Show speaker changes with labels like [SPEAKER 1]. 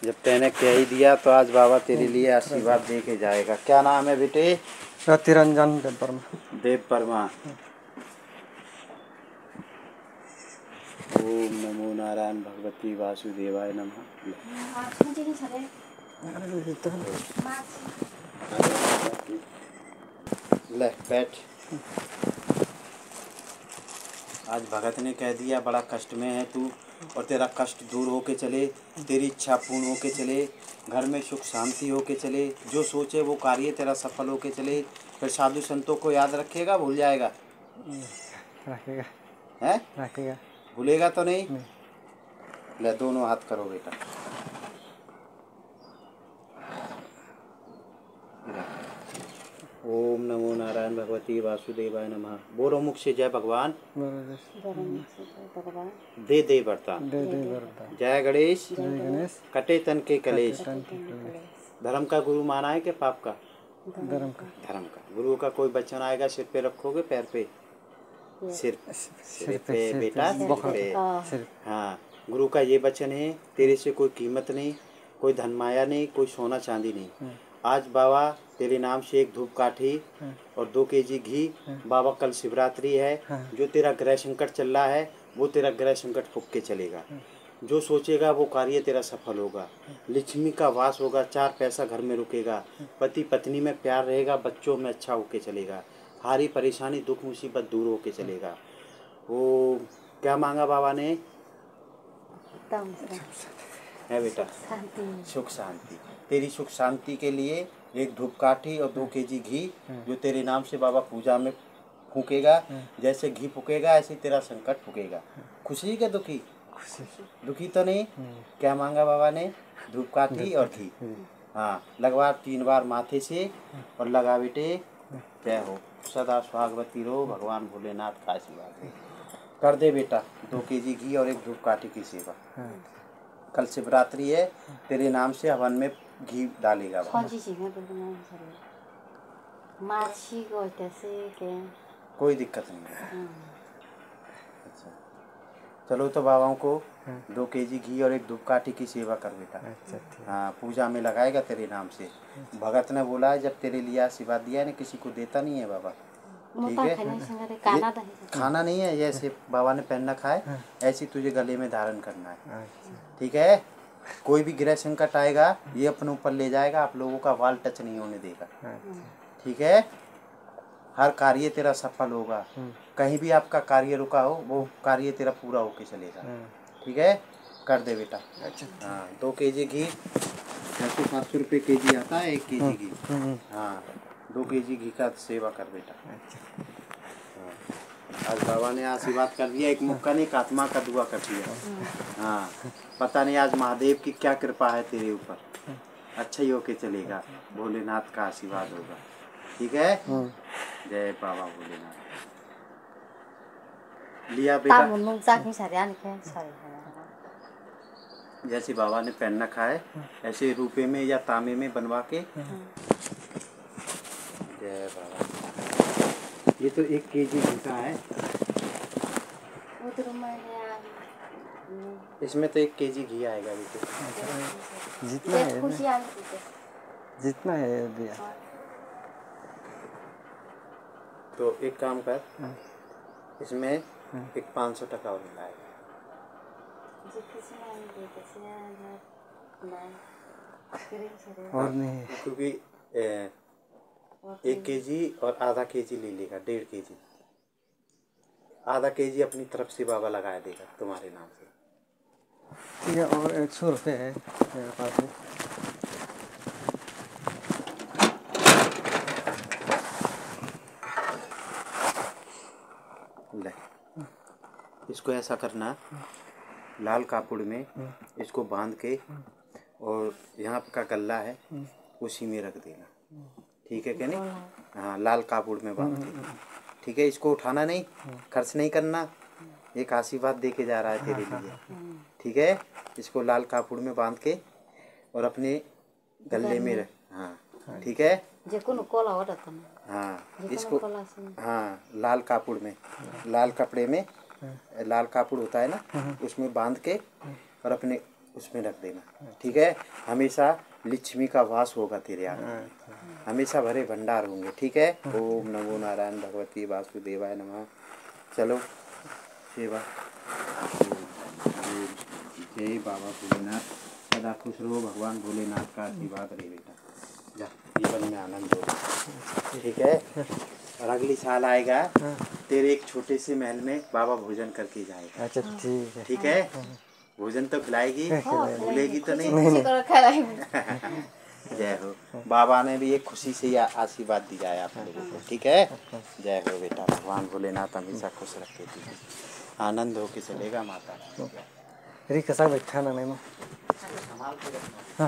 [SPEAKER 1] जब तैने कह ही दिया तो आज बाबा तेरे लिए आशीर्वाद दे के जाएगा। क्या नाम है बेटे?
[SPEAKER 2] रतिरंजन देव वर्मा।
[SPEAKER 1] देव वर्मा। ओम नमो नारायण भगवती वासुदेवाय नमः। ले बैठ। आज भगत ने कह दिया बड़ा कष्ट में है तू, और तेरा कष्ट दूर होके चले, तेरी इच्छा पूर्ण होके चले, घर में सुख शांति होके चले, जो सोचे वो कार्य तेरा सफल होके चले। फिर साधु संतों को याद रखेगा, भूल जाएगा?
[SPEAKER 2] रखेगा।
[SPEAKER 1] हैं?
[SPEAKER 2] रखेगा।
[SPEAKER 1] भूलेगा तो नहीं? ले दोनों हाथ करो बेटा। ओम नमो नारायण भगवती वासुदेवाय नमः। बोलो मुख से जय भगवान। दे दे वरदान। जय गणेश। कटे तन के कलेश। धर्म का गुरु माना है कि पाप का?
[SPEAKER 2] धर्म का।
[SPEAKER 1] धर्म का गुरु का कोई वचन आएगा सिर पे रखोगे, पैर पे? सिर पे बेटा, सिर पे। हाँ, गुरु का ये वचन है, तेरे से कोई कीमत नहीं, कोई धन माया नहीं, कोई सोना चांदी नहीं। आज बाबा तेरे नाम से एक धूप काठी और 2 केजी घी। बाबा कल शिवरात्रि है, जो तेरा ग्रह संकट चल रहा है वो तेरा ग्रह संकट फूक के चलेगा। जो सोचेगा वो कार्य तेरा सफल होगा। लक्ष्मी का वास होगा, 4 पैसा घर में रुकेगा, पति पत्नी में प्यार रहेगा, बच्चों में अच्छा होके चलेगा, सारी परेशानी दुख मुसीबत दूर होके चलेगा। वो क्या मांगा बाबा ने? है बेटा, सुख शांति। तेरी सुख शांति के लिए एक धूपकाठी और 2 केजी घी, जो तेरे नाम से बाबा पूजा में फूकेगा। जैसे घी फूकेगा ऐसे तेरा संकट फूकेगा। खुशी के दुखी? दुखी तो नहीं। क्या मांगा बाबा ने? धूपकाठी और घी। हाँ, लगवा 3 बार माथे से और लगा बेटे। जय हो, सदा स्वागवती रहो, भगवान भोलेनाथ का आशीर्वाद दे। कर दे बेटा 2 केजी घी और एक धूपकाठी की सेवा। कल शिवरात्रि है, तेरे नाम से हवन में घी डालेगा बाबा। कोई दिक्कत नहीं है। अच्छा, चलो तो बाबाओं को 2 केजी घी और एक धूपकाठी की सेवा कर बेटा। हाँ, पूजा में लगाएगा तेरे नाम से। भगत ने बोला है जब तेरे लिए आशीर्वाद दिया है, किसी को देता नहीं है बाबा। ठीक है, खाना नहीं है, जैसे बाबा ने पहनना खाए ऐसे तुझे गले में धारण करना है। ठीक है, कोई भी ग्रह संकट आएगा ये अपने ऊपर ले जाएगा, आप लोगों का वाल टच नहीं होने देगा। ठीक है, हर कार्य तेरा सफल होगा। कहीं भी आपका कार्य रुका हो वो कार्य तेरा पूरा होके चलेगा। ठीक है, कर दे बेटा। हाँ, 2 केजी घी 600-700 रुपये केजी आता है 1 केजी घी। हाँ, 2 केजी घी का सेवा कर बेटा। हाँ, आज बाबा ने आशीर्वाद कर दिया, एक मुक्का नहीं आत्मा का दुआ कर दिया। हाँ, पता नहीं आज महादेव की क्या कृपा है तेरे ऊपर, अच्छा ही होके चलेगा, भोलेनाथ का आशीर्वाद होगा। ठीक है, जय बाबा भोलेनाथ। लिया बेटा, जैसे बाबा ने पेन रखा है ऐसे रुपए में या तांबे में बनवा के। जय बाबा। ये तो 1 केजी घी का है, इसमें तो 1 केजी घी आएगा बेटे।
[SPEAKER 2] जितना है दिया।
[SPEAKER 1] तो एक काम कर, इसमें एक 500 टका और मिलाएगा।
[SPEAKER 2] और नहीं,
[SPEAKER 1] क्योंकि 1 केजी और आधा केजी ले लेगा, 1.5 केजी। आधा केजी अपनी तरफ से बाबा लगा देगा तुम्हारे नाम से।
[SPEAKER 2] ठीक है, और 100 रुपये है मेरे पास में।
[SPEAKER 1] ले, इसको ऐसा करना, लाल कापड़ में इसको बांध के और यहाँ का गल्ला है उसी में रख देना। ठीक है क्या नहीं? हाँ, लाल कापड़ में बांध के। ठीक है, इसको उठाना नहीं, खर्च नहीं करना, एक आशीर्वाद दे के जा रहा है तेरे लिए। ठीक है, इसको लाल कापड़ में बांध के और अपने गले में रख। हाँ, ठीक है। हाँ, इसको, हाँ, लाल कापड़ में, लाल कपड़े में, लाल कापड़ होता है ना, उसमें बांध के और अपने उसमें रख देना, ठीक है। हमेशा लक्ष्मी का वास होगा तेरे आंगन, हमेशा भरे भंडार होंगे, ठीक है। ओम नमो नारायण भगवती वासुदेवाय नमः। चलो सेवा। जय बाबा भोलेनाथ, सदा खुश रहो, भगवान भोलेनाथ का आशीर्वाद रहे बेटा। जा जीवन में आनंद हो, ठीक है। और अगली साल आएगा तेरे एक छोटे से महल में बाबा भोजन करके जाएगा।
[SPEAKER 2] अच्छा ठीक है।
[SPEAKER 1] ठीक है, भोजन तो खिलाएगी, भूलेगी तो नहीं। जय हो। बाबा ने भी एक खुशी से आशीर्वाद दिया है आप लोगों को, ठीक है। जय हो बेटा, भगवान भोलेनाथ हमेशा खुश रखे तुझे, आनंद हो के चलेगा माता।
[SPEAKER 2] रिक्शा बैठा ना नहीं
[SPEAKER 1] संभाल के रखना।